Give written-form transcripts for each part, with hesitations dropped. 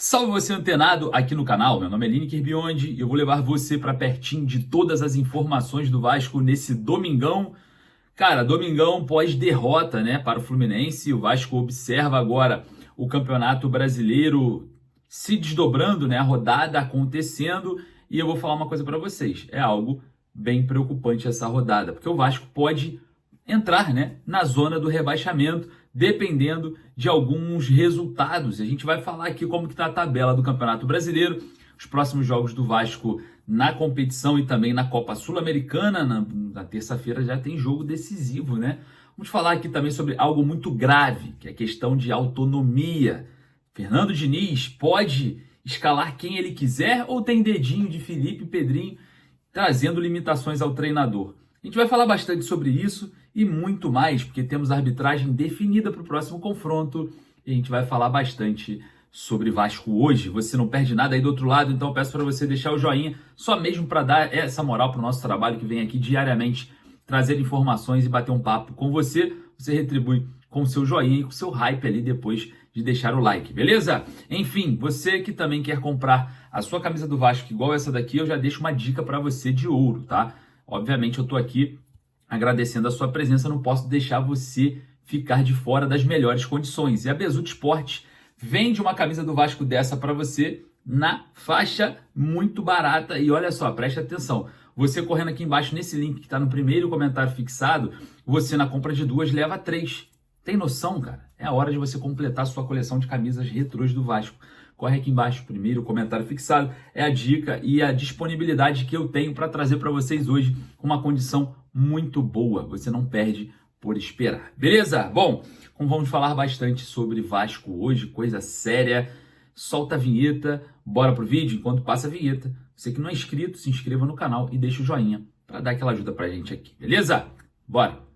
Salve você antenado aqui no canal, meu nome é Lineker Biondi e eu vou levar você para pertinho de todas as informações do Vasco nesse domingão. Cara, domingão pós-derrota, né, para o Fluminense. O Vasco observa agora o Campeonato Brasileiro se desdobrando, né, a rodada acontecendo, e eu vou falar uma coisa para vocês. É algo bem preocupante essa rodada, porque o Vasco pode entrar, né, na zona do rebaixamento, dependendo de alguns resultados. A gente vai falar aqui como que está a tabela do Campeonato Brasileiro, os próximos jogos do Vasco na competição e também na Copa Sul-Americana. Na terça-feira já tem jogo decisivo, né? Vamos falar aqui também sobre algo muito grave, que é a questão de autonomia. Fernando Diniz pode escalar quem ele quiser ou tem dedinho de Felipe e Pedrinho trazendo limitações ao treinador? A gente vai falar bastante sobre isso e muito mais, porque temos a arbitragem definida para o próximo confronto e a gente vai falar bastante sobre Vasco hoje. Você não perde nada aí do outro lado, então eu peço para você deixar o joinha, só mesmo para dar essa moral para o nosso trabalho que vem aqui diariamente trazer informações e bater um papo com você. Você retribui com o seu joinha e com o seu hype ali depois de deixar o like, beleza? Enfim, você que também quer comprar a sua camisa do Vasco igual essa daqui, eu já deixo uma dica para você de ouro, tá? Obviamente eu tô aqui agradecendo a sua presença, não posso deixar você ficar de fora das melhores condições. E a Bezutti Esportes vende uma camisa do Vasco dessa para você na faixa muito barata. E olha só, preste atenção. Você correndo aqui embaixo nesse link que está no primeiro comentário fixado, você na compra de 2 leva 3. Tem noção, cara? É a hora de você completar a sua coleção de camisas retrôs do Vasco. Corre aqui embaixo, primeiro comentário fixado, é a dica e a disponibilidade que eu tenho para trazer para vocês hoje com uma condição muito boa. Você não perde por esperar, beleza? Bom, como vamos falar bastante sobre Vasco hoje, coisa séria, solta a vinheta, bora pro vídeo. Enquanto passa a vinheta, você que não é inscrito, se inscreva no canal e deixa o joinha para dar aquela ajuda pra gente aqui, beleza? Bora!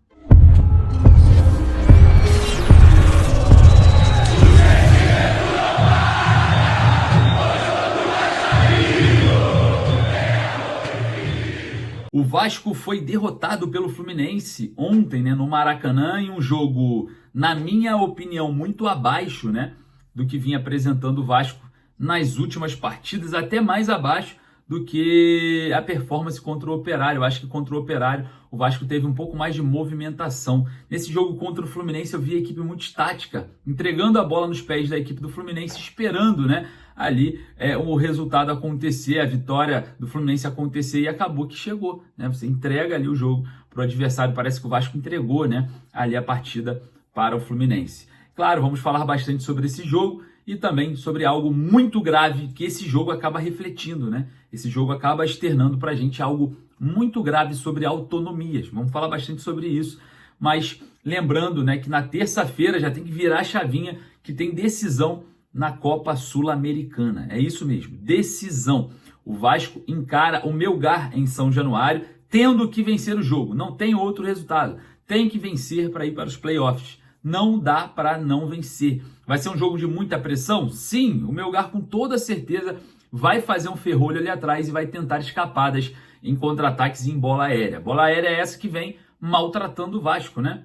O Vasco foi derrotado pelo Fluminense ontem, né, no Maracanã, em um jogo, na minha opinião, muito abaixo, né, do que vinha apresentando o Vasco nas últimas partidas, até mais abaixo do que a performance contra o Operário. Eu acho que contra o Operário o Vasco teve um pouco mais de movimentação. Nesse jogo contra o Fluminense eu vi a equipe muito estática, entregando a bola nos pés da equipe do Fluminense, esperando, né, ali o resultado acontecer, a vitória do Fluminense acontecer, e acabou que chegou, né? Você entrega ali o jogo para o adversário, parece que o Vasco entregou, né, ali a partida para o Fluminense. Claro, vamos falar bastante sobre esse jogo e também sobre algo muito grave que esse jogo acaba refletindo, né? Esse jogo acaba externando para a gente algo muito grave sobre autonomias. Vamos falar bastante sobre isso, mas lembrando, né, que na terça-feira já tem que virar a chavinha, que tem decisão na Copa Sul-Americana. É isso mesmo, decisão. O Vasco encara o Melgar em São Januário, tendo que vencer o jogo. Não tem outro resultado. Tem que vencer para ir para os playoffs. Não dá para não vencer. Vai ser um jogo de muita pressão? Sim, o Melgar com toda certeza vai fazer um ferrolho ali atrás e vai tentar escapadas em contra-ataques e em bola aérea. Bola aérea é essa que vem maltratando o Vasco, né?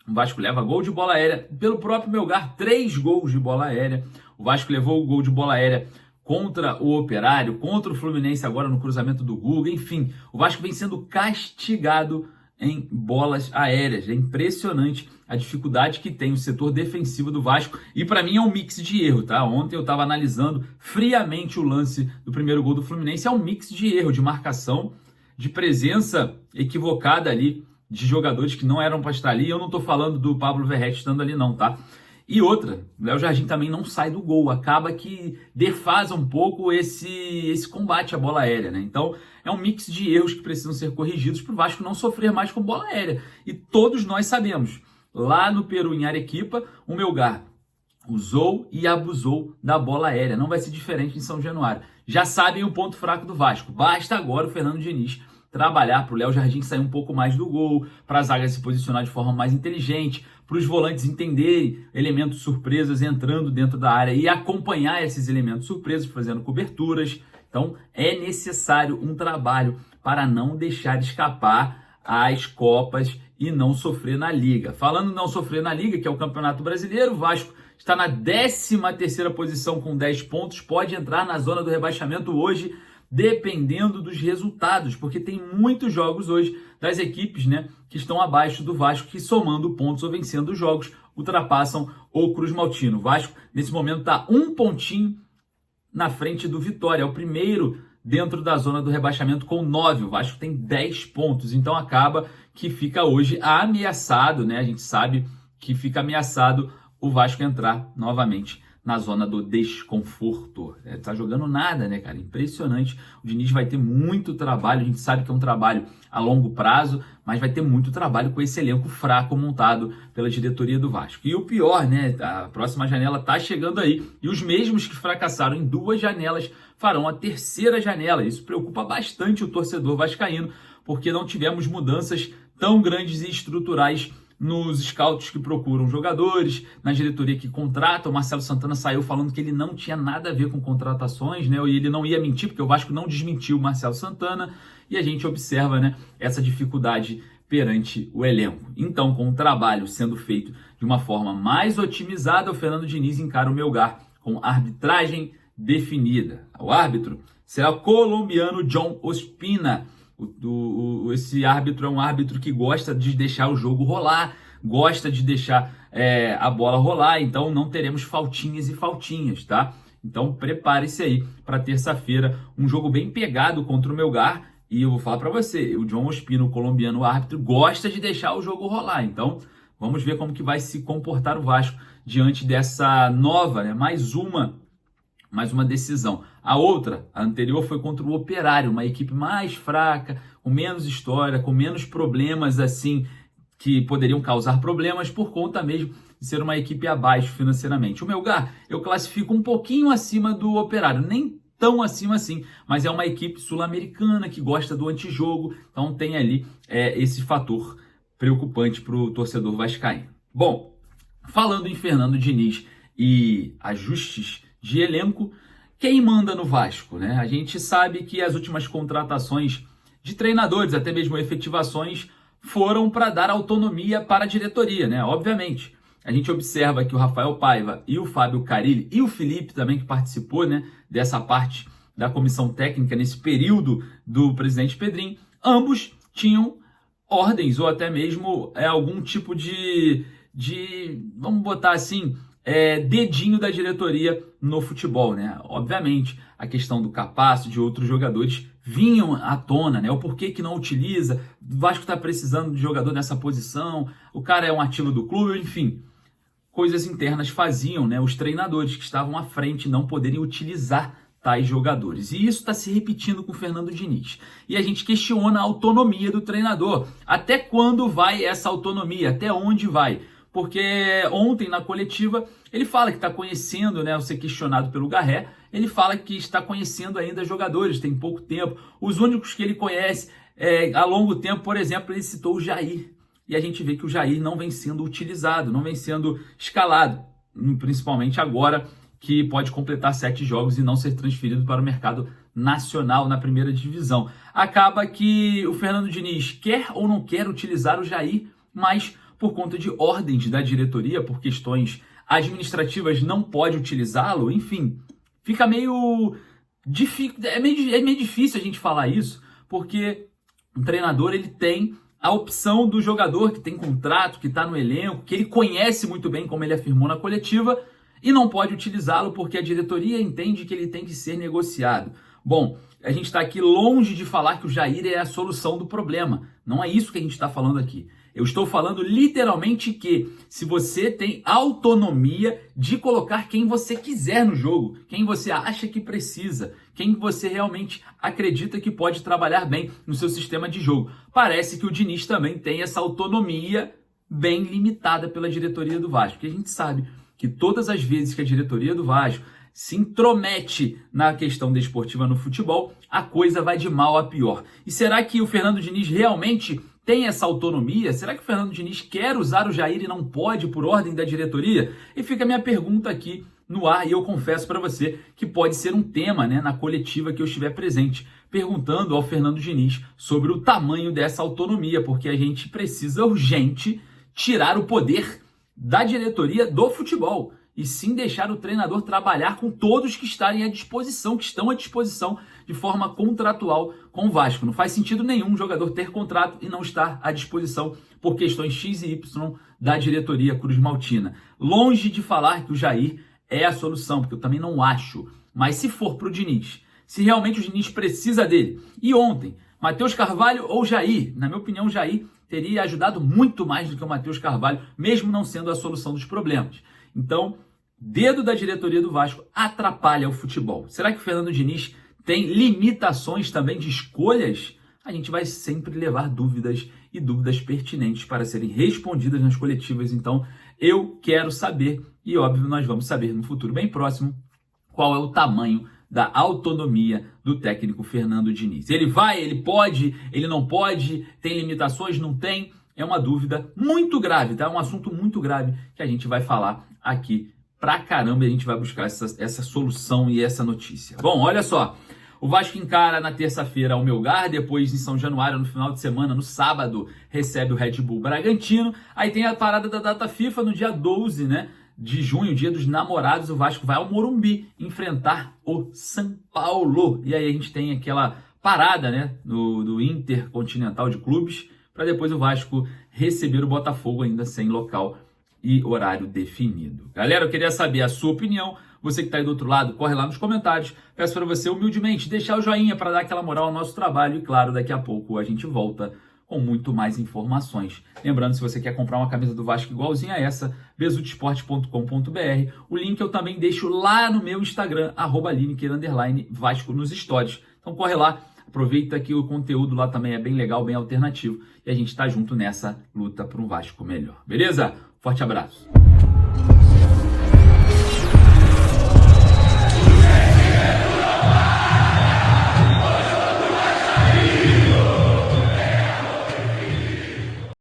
O Vasco leva gol de bola aérea pelo próprio Melgar, 3 gols de bola aérea. O Vasco levou o gol de bola aérea contra o Operário, contra o Fluminense agora no cruzamento do Guga. Enfim, o Vasco vem sendo castigado em bolas aéreas. É impressionante a dificuldade que tem o setor defensivo do Vasco. E para mim é um mix de erro, tá? Ontem eu estava analisando friamente o lance do primeiro gol do Fluminense. É um mix de erro, de marcação, de presença equivocada ali de jogadores que não eram para estar ali. Eu não estou falando do Pablo Verrete estando ali não, tá? E outra, o Léo Jardim também não sai do gol, acaba que defasa um pouco esse combate à bola aérea, né? Então é um mix de erros que precisam ser corrigidos para o Vasco não sofrer mais com bola aérea. E todos nós sabemos, lá no Peru, em Arequipa, o Melgar usou e abusou da bola aérea. Não vai ser diferente em São Januário. Já sabem o ponto fraco do Vasco. Basta agora o Fernando Diniz trabalhar para o Léo Jardim sair um pouco mais do gol, para a zaga se posicionar de forma mais inteligente, para os volantes entenderem elementos surpresas entrando dentro da área e acompanhar esses elementos surpresas fazendo coberturas. Então é necessário um trabalho para não deixar escapar as Copas e não sofrer na Liga. Falando em não sofrer na Liga, que é o Campeonato Brasileiro, o Vasco está na 13ª posição com 10 pontos, pode entrar na zona do rebaixamento hoje, dependendo dos resultados, porque tem muitos jogos hoje das equipes, né, que estão abaixo do Vasco, que somando pontos ou vencendo os jogos, ultrapassam o Cruz Maltino. O Vasco, nesse momento, está um pontinho na frente do Vitória, é o primeiro dentro da zona do rebaixamento com 9, o Vasco tem 10 pontos, então acaba que fica hoje ameaçado, né? A gente sabe que fica ameaçado o Vasco entrar novamente na zona do desconforto. Tá jogando nada, né, cara? Impressionante. O Diniz vai ter muito trabalho, a gente sabe que é um trabalho a longo prazo, mas vai ter muito trabalho com esse elenco fraco montado pela diretoria do Vasco. E o pior, né, a próxima janela tá chegando aí, e os mesmos que fracassaram em 2 janelas farão a 3ª janela. Isso preocupa bastante o torcedor vascaíno, porque não tivemos mudanças tão grandes e estruturais nos scouts que procuram jogadores, na diretoria que contrata. O Marcelo Santana saiu falando que ele não tinha nada a ver com contratações, né? E ele não ia mentir, porque o Vasco não desmentiu o Marcelo Santana, e a gente observa, né, essa dificuldade perante o elenco. Então, com o trabalho sendo feito de uma forma mais otimizada, o Fernando Diniz encara o Melgar com arbitragem definida. O árbitro será o colombiano John Ospina. Esse árbitro é um árbitro que gosta de deixar o jogo rolar, gosta de deixar a bola rolar, então não teremos faltinhas e faltinhas, tá? Então prepare-se aí para terça-feira, um jogo bem pegado contra o Melgar, e eu vou falar para você, o John Ospina, o colombiano árbitro, gosta de deixar o jogo rolar, então vamos ver como que vai se comportar o Vasco diante dessa nova, né, mais uma decisão. A outra, a anterior, foi contra o Operário, uma equipe mais fraca, com menos história, com menos problemas assim, que poderiam causar problemas por conta mesmo de ser uma equipe abaixo financeiramente. O Melgar, eu classifico um pouquinho acima do Operário, nem tão acima assim, mas é uma equipe sul-americana que gosta do antijogo, então tem ali esse fator preocupante para o torcedor vascaíno. Bom, falando em Fernando Diniz e ajustes de elenco, quem manda no Vasco, né? A gente sabe que as últimas contratações de treinadores, até mesmo efetivações, foram para dar autonomia para a diretoria, né? Obviamente, a gente observa que o Rafael Paiva e o Fábio Carille e o Felipe também, que participou, né, dessa parte da comissão técnica nesse período do presidente Pedrinho, ambos tinham ordens ou até mesmo algum tipo de vamos botar assim, dedinho da diretoria no futebol, né? Obviamente, a questão do Capasso, de outros jogadores vinham à tona, né? O porquê que não utiliza, o Vasco está precisando de jogador nessa posição, o cara é um ativo do clube, enfim. Coisas internas faziam, né, os treinadores que estavam à frente não poderem utilizar tais jogadores. E isso está se repetindo com o Fernando Diniz. E a gente questiona a autonomia do treinador. Até quando vai essa autonomia? Até onde vai? Porque ontem, na coletiva, ele fala que está conhecendo, né, ao ser questionado pelo Garré, ele fala que está conhecendo ainda jogadores, tem pouco tempo. Os únicos que ele conhece há longo tempo, por exemplo, ele citou o Jair. E a gente vê que o Jair não vem sendo utilizado, não vem sendo escalado, principalmente agora que pode completar 7 jogos e não ser transferido para o mercado nacional na primeira divisão. Acaba que o Fernando Diniz quer ou não quer utilizar o Jair, mas por conta de ordens da diretoria, por questões administrativas, não pode utilizá-lo, enfim, fica meio difícil, é meio difícil a gente falar isso, porque o treinador ele tem a opção do jogador que tem contrato, que está no elenco, que ele conhece muito bem, como ele afirmou na coletiva, e não pode utilizá-lo porque a diretoria entende que ele tem que ser negociado. Bom, a gente está aqui longe de falar que o Jair é a solução do problema. Não é isso que a gente está falando aqui. Eu estou falando literalmente que se você tem autonomia de colocar quem você quiser no jogo, quem você acha que precisa, quem você realmente acredita que pode trabalhar bem no seu sistema de jogo. Parece que o Diniz também tem essa autonomia bem limitada pela diretoria do Vasco, porque a gente sabe que todas as vezes que a diretoria do Vasco se intromete na questão desportiva no futebol, a coisa vai de mal a pior. E será que o Fernando Diniz realmente tem essa autonomia? Será que o Fernando Diniz quer usar o Jair e não pode por ordem da diretoria? E fica a minha pergunta aqui no ar, e eu confesso para você que pode ser um tema, né, na coletiva que eu estiver presente, perguntando ao Fernando Diniz sobre o tamanho dessa autonomia, porque a gente precisa urgente tirar o poder da diretoria do futebol. e sim deixar o treinador trabalhar com todos que estarem à disposição, que estão à disposição de forma contratual com o Vasco. Não faz sentido nenhum um jogador ter contrato e não estar à disposição por questões X e Y da diretoria Cruz Maltina. Longe de falar que o Jair é a solução, porque eu também não acho. Mas se for para o Diniz, se realmente o Diniz precisa dele, e ontem, Matheus Carvalho ou Jair, na minha opinião, Jair teria ajudado muito mais do que o Matheus Carvalho, mesmo não sendo a solução dos problemas. Então, dedo da diretoria do Vasco atrapalha o futebol. Será que o Fernando Diniz tem limitações também de escolhas? A gente vai sempre levar dúvidas e dúvidas pertinentes para serem respondidas nas coletivas. Então, eu quero saber, e óbvio, nós vamos saber no futuro bem próximo, qual é o tamanho da autonomia do técnico Fernando Diniz. Ele vai, ele pode, ele não pode, tem limitações, não tem? É uma dúvida muito grave, tá? É um assunto muito grave que a gente vai falar aqui pra caramba e a gente vai buscar essa solução e essa notícia. Bom, olha só, o Vasco encara na terça-feira o Melgar, depois em São Januário, no final de semana, no sábado, recebe o Red Bull Bragantino, aí tem a parada da data FIFA no dia 12, né? De junho, dia dos namorados, o Vasco vai ao Morumbi enfrentar o São Paulo. E aí a gente tem aquela parada, né, do Intercontinental de Clubes, para depois o Vasco receber o Botafogo ainda sem local e horário definido. Galera, eu queria saber a sua opinião. Você que está aí do outro lado, corre lá nos comentários. Peço para você humildemente deixar o joinha para dar aquela moral ao nosso trabalho. E claro, daqui a pouco a gente volta com muito mais informações. Lembrando, se você quer comprar uma camisa do Vasco igualzinha a essa, besutesporte.com.br. O link eu também deixo lá no meu Instagram, @Lineker_Vasco nos stories. Então corre lá, aproveita que o conteúdo lá também é bem legal, bem alternativo. E a gente tá junto nessa luta para um Vasco melhor. Beleza? Forte abraço.